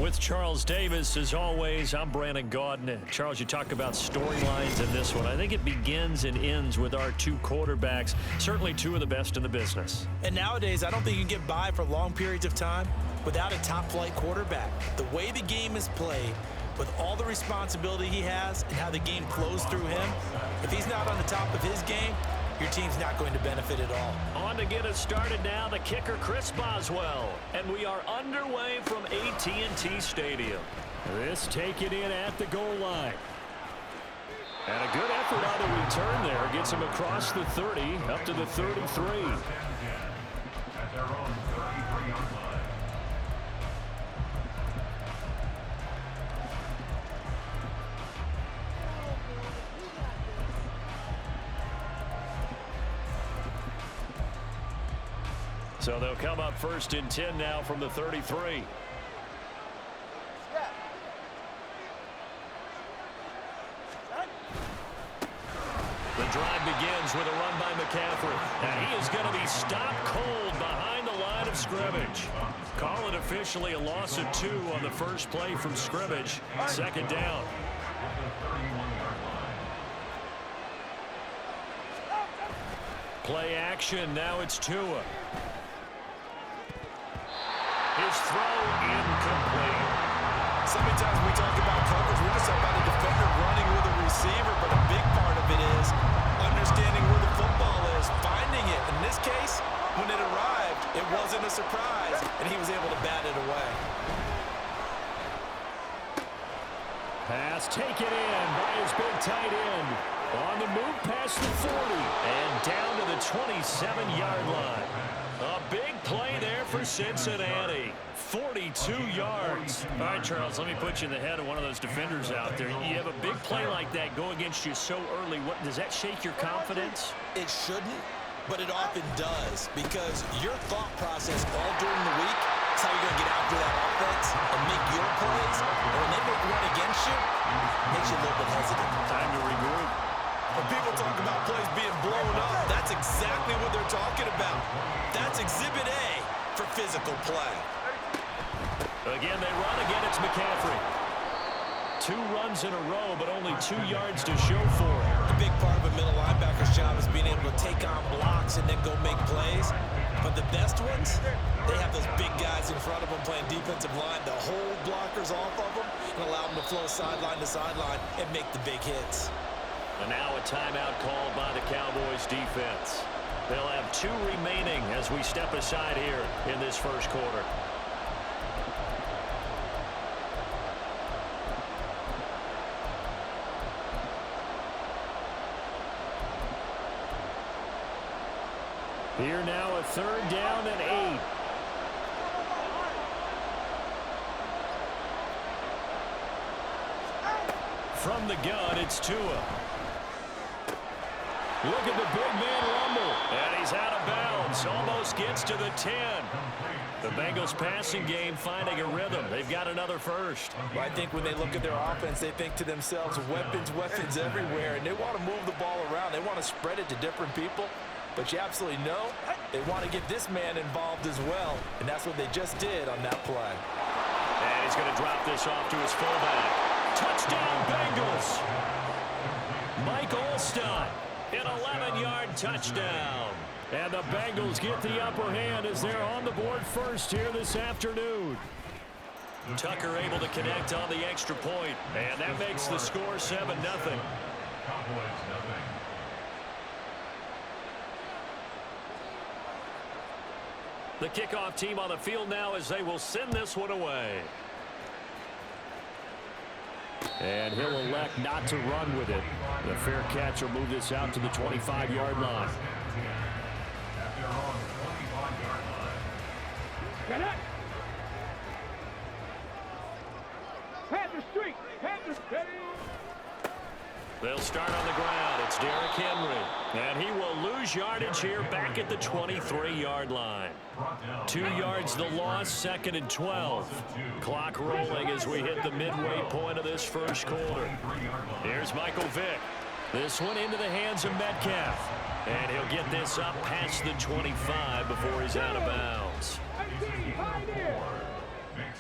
With Charles Davis, as always, I'm Brandon Gaudin. Charles, you talk about storylines in this one. I think it begins and ends with our two quarterbacks, certainly two of the best in the business. And nowadays, I don't think you can get by for long periods of time without a top-flight quarterback. The way the game is played, with all the responsibility he has and how the game flows through him, if he's not on the top of his game, your team's not going to benefit at all. On to get us started now, the kicker, Chris Boswell. And we are underway from AT&T Stadium. This taken in at the goal line. And a good effort on the return there. Gets him across the 30, up to the 33. At their own 33-yard line. So they'll come up 1st and 10 now from the 33. The drive begins with a run by McCaffrey. And he is going to be stopped cold behind the line of scrimmage. Call it officially a loss of 2 on the first play from scrimmage. 2nd down. Play action. Now it's Tua. His throw incomplete. So many times we talk about coverage, we're just about a defender running with a receiver, but a big part of it is understanding where the football is, finding it. In this case, when it arrived, it wasn't a surprise, and he was able to bat it away. Pass taken in by his big tight end. On the move past the 40 and down to the 27-yard line. A big play there for Cincinnati. 42 yards. All right, Charles, let me put you in the head of one of those defenders out there. You have a big play like that go against you so early. What, does that shake your confidence? It shouldn't, but it often does, because your thought process all during the week is how you're going to get after that offense and make your plays. And when they make one against you, it makes you a little bit hesitant. Time to regroup. When people talk about plays being blown up, that's exactly what they're talking about. That's Exhibit A for physical play. Again, they run. Again, it's McCaffrey. 2 runs in a row, but only 2 yards to show for it. A big part of a middle linebacker's job is being able to take on blocks and then go make plays. But the best ones, they have those big guys in front of them playing defensive line to hold blockers off of them and allow them to flow sideline to sideline and make the big hits. And now a timeout called by the Cowboys defense. They'll have 2 remaining as we step aside here in this first quarter. Here now a 3rd down and 8. From the gun, it's Tua. Look at the big man rumble. And he's out of bounds. Almost gets to the 10. The Bengals passing game finding a rhythm. They've got another first. Well, I think when they look at their offense, they think to themselves, weapons, weapons everywhere. And they want to move the ball around. They want to spread it to different people. But you absolutely know they want to get this man involved as well. And that's what they just did on that play. And he's going to drop this off to his fullback. Touchdown, Bengals. Mike Olstein. An 11-yard touchdown. And the Bengals get the upper hand as they're on the board first here this afternoon. Tucker able to connect on the extra point, and that makes the score 7-0. Cowboys 0. The kickoff team on the field now as they will send this one away. And he'll elect not to run with it. The fair catch will move this out to the 25-yard line. At their own 25-yard line. Get it! Panther Street! Panther Street! They'll start on the ground. It's Derrick Henry. And he will lose yardage here back at the 23-yard line. 2 yards the loss, 2nd and 12. Clock rolling as we hit the midway point of this first quarter. Here's Michael Vick. This one into the hands of Metcalf. And he'll get this up past the 25 before he's out of bounds.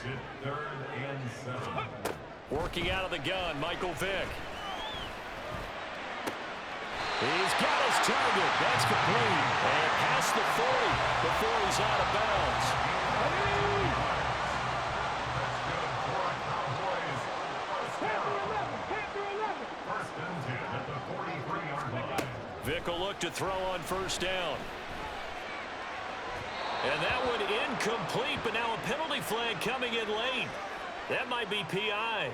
It's 3rd and 7. Working out of the gun, Michael Vick. He's got his target. That's complete. And past the 40 before he's out of bounds. First and 10 at the 43-yard line. Vick will look to throw on first down. And that one incomplete, but now a penalty flag coming in late. That might be PI.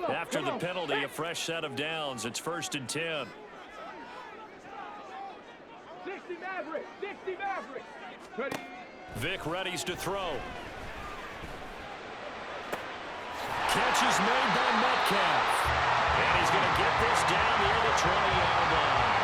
After the penalty, a fresh set of downs. It's 1st and 10. 60 Maverick, 60 Maverick. Ready. Vick readies to throw. Catch is made by Metcalf. And he's going to get this down near the 20-yard line.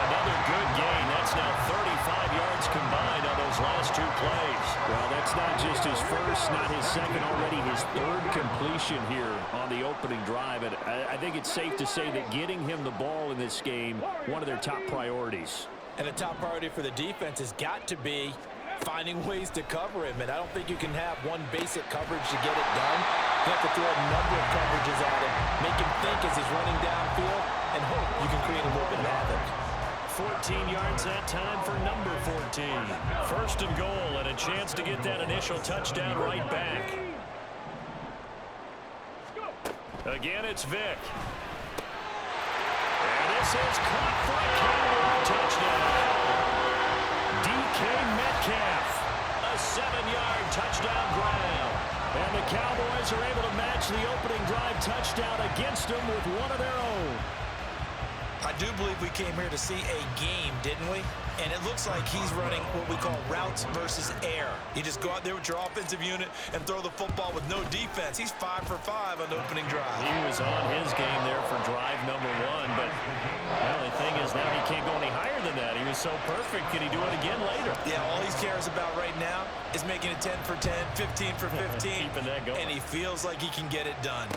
Another good gain. That's now 35 yards combined on those last 2 plays. Well, that's not just his first, not his second, already his 3rd completion here on the opening drive. And I think it's safe to say that getting him the ball in this game, one of their top priorities. And a top priority for the defense has got to be finding ways to cover him. And I don't think you can have one basic coverage to get it done. You have to throw a number of coverages at him, make him think as he's running downfield, and hope you can create a little bit of havoc. 14 yards that time for number 14. 1st and goal, and a chance to get that initial touchdown right back. Again, it's Vick. And this is caught for a Cowboys touchdown. DK Metcalf, a 7-yard touchdown grab. And the Cowboys are able to match the opening drive touchdown against them with one of their own. I do believe we came here to see a game, didn't we? And it looks like he's running what we call routes versus air. You just go out there with your offensive unit and throw the football with no defense. He's 5 for 5 on the opening drive. He was on his game there for drive number 1, but the only thing is now he can't go any higher than that. He was so perfect. Can he do it again later? Yeah, all he cares about right now is making it 10 for 10, 15 for 15. Keeping that going. And he feels like he can get it done.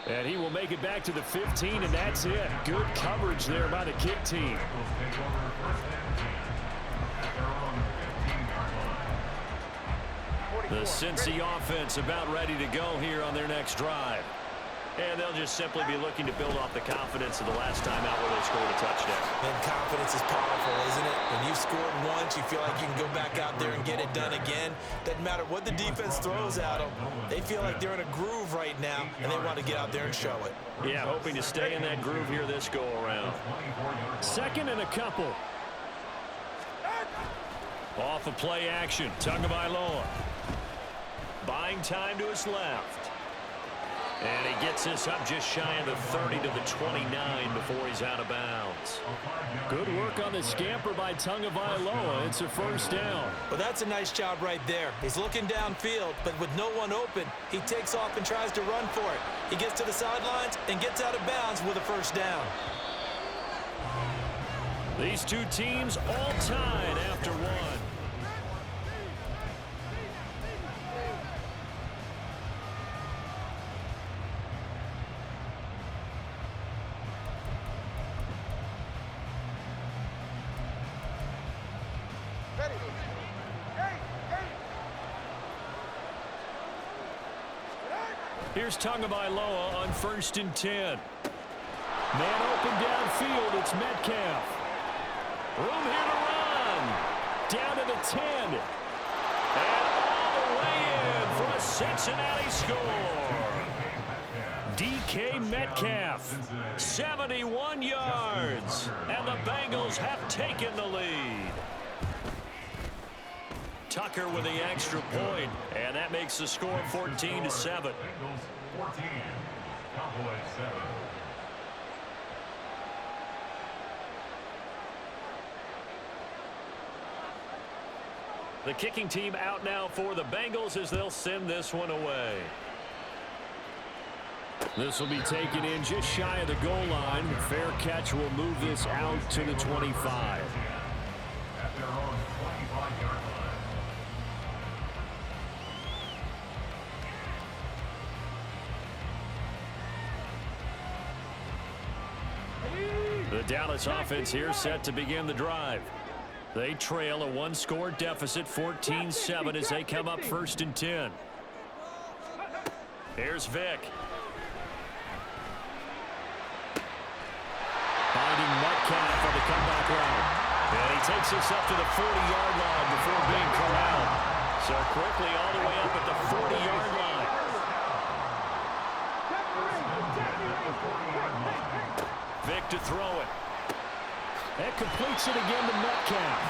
And he will make it back to the 15, and that's it. Good coverage there by the kick team. Take over 1st and 10 at their own 15-yard line. The Cincy offense about ready to go here on their next drive. And they'll just simply be looking to build off the confidence of the last time out where they scored a touchdown. And confidence is powerful, isn't it? When you've scored once, you feel like you can go back out there and get it done again. Doesn't matter what the defense throws at them. They feel like they're in a groove right now, and they want to get out there and show it. Yeah, hoping to stay in that groove here this go-around. 2nd and a couple. Off of play action, Tagovailoa. Buying time to his left. And he gets this up just shy of the 30 to the 29 before he's out of bounds. Good work on the scamper by Tagovailoa. It's a 1st down. Well, that's a nice job right there. He's looking downfield, but with no one open, he takes off and tries to run for it. He gets to the sidelines and gets out of bounds with a 1st down. These two teams all tied after one. Here's Tagovailoa on 1st and 10. Man open downfield, it's Metcalf. Room here to run. Down to the 10. And all the way in for a Cincinnati score. DK Metcalf, 71 yards. And the Bengals have taken the lead. Tucker with the extra point, and that makes the score 14-7. Bengals 14, Cowboys 7. The kicking team out now for the Bengals as they'll send this one away. This will be taken in just shy of the goal line. Fair catch will move this out to the 25. At their own 25-yard line. The Dallas offense here set to begin the drive. They trail a one-score deficit, 14-7, as they come up 1st and 10. Here's Vick. Finding Metcalf on the comeback route. And he takes this up to the 40-yard line before being corralled. So quickly all the way up at the 40-yard line. Vick to throw it. That completes it again to Metcalf.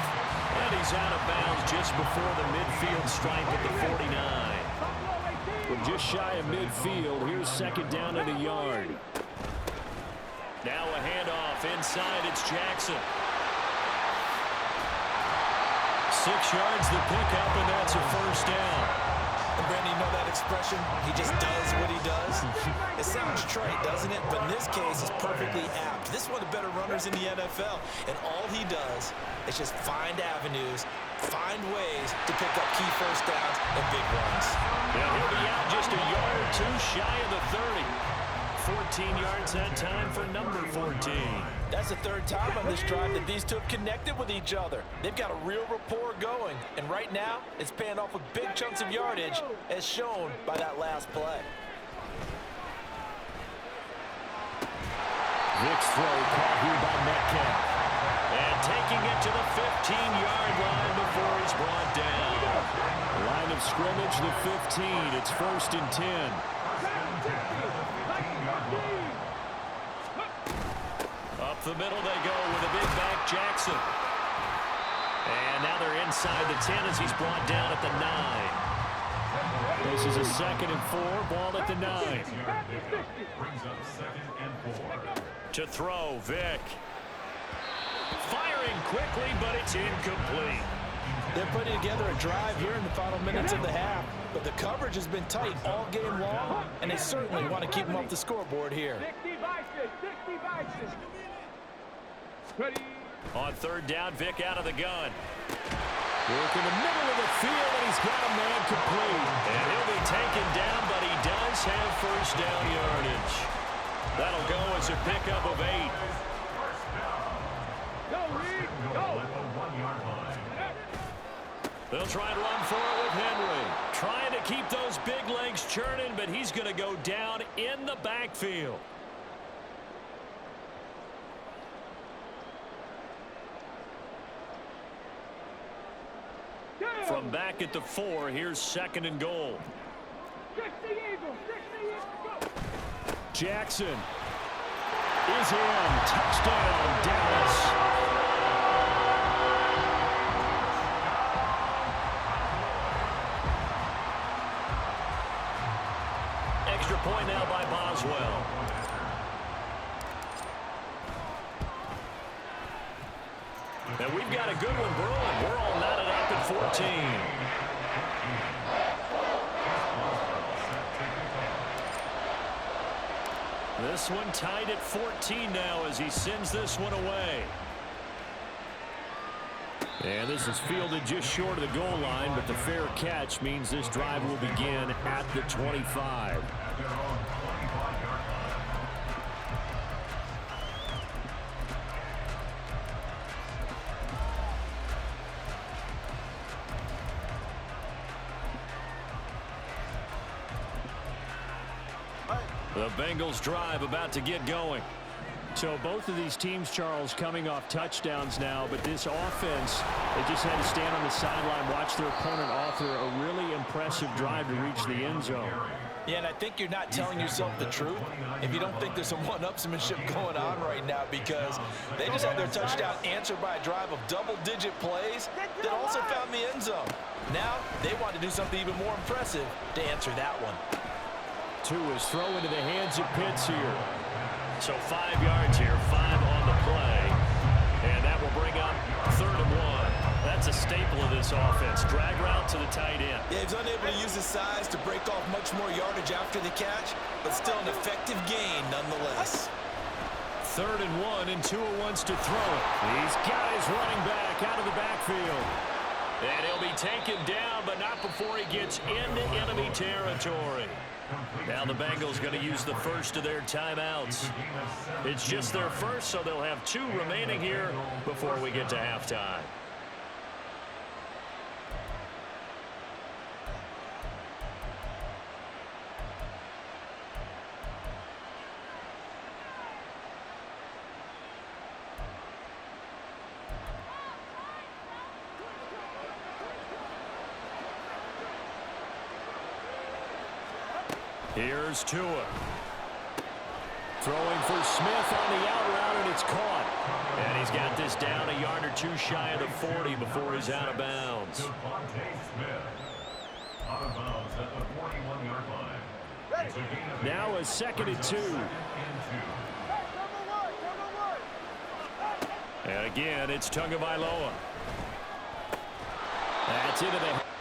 And he's out of bounds just before the midfield stripe at the 49. From just shy of midfield, here's 2nd down and a yard. Now a handoff inside. It's Jackson. 6 yards the pickup, and that's a 1st down. And Brandon, you know that expression? He just does what he does. It sounds trite, doesn't it? But in this case, it's perfectly apt. This is one of the better runners in the NFL. And all he does is just find avenues, find ways to pick up key 1st downs and big runs. Yeah, he'll be out just a yard or 2 shy of the 30. 14 yards that time for number 14. That's the 3rd time on this drive that these two have connected with each other. They've got a real rapport going. And right now, it's paying off with big chunks of yardage, as shown by that last play. Vick's throw caught here by Metcalf. And taking it to the 15-yard line before he's brought down. Line of scrimmage, the 15. It's 1st and 10. Up the middle they go with a big back Jackson. And now they're inside the 10 as he's brought down at the 9. This is a 2nd and 4, ball at the 9. Brings up 2nd and 4. To throw, Vick. Firing quickly, but it's incomplete. They're putting together a drive here in the final minutes of the half, but the coverage has been tight all game long, and they certainly want to keep them off the scoreboard here. 60 Vices, 60 Vices. Ready. On 3rd down, Vick out of the gun. Work in the middle of the field, and he's got a man complete. And he'll be taken down, but he does have 1st down yardage. That'll go as a pickup of 8. Go, Reed, go. They'll try and run for it with Henry. Trying to keep those big legs churning, but he's going to go down in the backfield. From back at the 4, here's 2nd and goal. 60 Eagles, 60 Eagles, go. Jackson is in. Touchdown, Dallas. Extra point now by Boswell. And we've got a good one brewing. We're all knotted up at 14. This one tied at 14 now as he sends this one away. And this is fielded just short of the goal line, but the fair catch means this drive will begin at the 25. The Bengals drive about to get going. So both of these teams, Charles, coming off touchdowns now, but this offense, they just had to stand on the sideline, watch their opponent author a really impressive drive to reach the end zone. Yeah, and I think you're not telling yourself the truth if you don't think there's some one-upsmanship going on right now, because they just had their touchdown answered by a drive of double-digit plays that also found the end zone. Now they want to do something even more impressive to answer that one. 2 is thrown into the hands of Pitts here. So 5 yards here, 5 on the play. And that will bring up 3rd and 1. That's a staple of this offense. Drag route to the tight end. Yeah, he's unable to use his size to break off much more yardage after the catch, but still an effective gain nonetheless. 3rd and 1, and Tua wants to throw it. He's got his running back out of the backfield. And he'll be taken down, but not before he gets into enemy territory. Now the Bengals going to use the first of their timeouts. It's just their first, so they'll have 2 remaining here before we get to halftime. Here's Tua. Throwing for Smith on the out route, and it's caught. And he's got this down a yard or 2 shy of the 40 before he's out of bounds. Devontae Smith. Out of bounds at the 41-yard line. It's a gain of Now a 2nd and 2. And again, it's Tagovailoa. That's into the